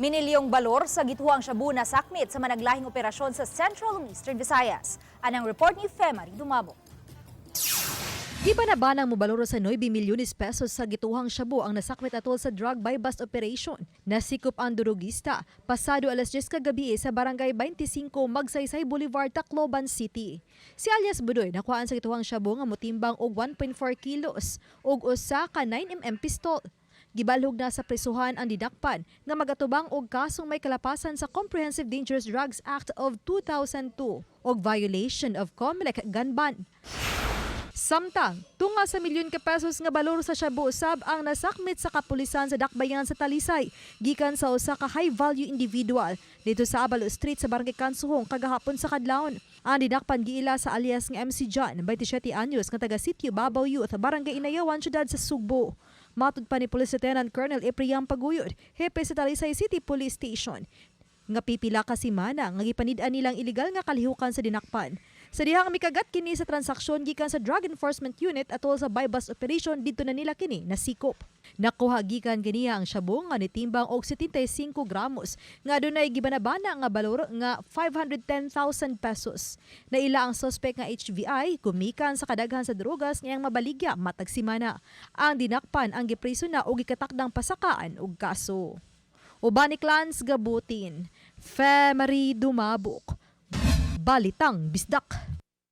Minilyong balor sa gituang shabu na sakmit sa managlahing operasyon sa Central ug Eastern Visayas. Anang report ni Femari Dumabo. Gibanabanang mobaloro sa 9 milyones pesos sa gituhang shabu ang nasakmit atol sa drug buy-bust operation. Nasikop ang durugista pasado alas 10 kagabi sa barangay 25 Magsaysay Boulevard, Tacloban City. Si alias Budoy nakuhaan sa gituhang shabu nga motimbang og 1.4 kilos ug usa ka 9mm pistol. Gibalhog na sa prisuhan ang didakpan nga magatubang og kasong may kalapasan sa Comprehensive Dangerous Drugs Act of 2002 ug violation of COMELEC gun ban. Samtang, tunga sa milyon ka pesos nga balor sa shabu usab ang nasakmit sa kapulisan sa Dakbayan sa Talisay gikan sa usa ka high-value individual dito sa Abalo Street sa Barangay Kansuhong kagahapon sa kadlawon. Ang didakpan giila sa alias nga MC John, 27 anyos nga taga Sitio Babaw Youth, Barangay Inayawan, Syudad sa Sugbo. Matud pa ni Police Lieutenant Colonel Epriam Paguyod, hepe sa Talisay City Police Station, nga pipila ka semana nga gipanid-an nilang iligal nga kalihukan sa dinakpan. Sa dihang mikagat kini sa transaksyon gikan sa Drug Enforcement Unit atol sa buy-bust operation dito na nila kini nasikop. Nakuha gikan kaniya ang shabu nga nitimbang og 75 gramos nga adunay gibanabana nga balor nga 510,000 pesos. Naila ang suspect nga HVI gumikan sa kadaghan sa drogas ngayang mabaligya matag semana. Ang dinakpan ang gipriso na og gikatakdang pasakaan og kaso. Ubani Clans Gabutin, Femari Dumabok, Balitang Bisdak.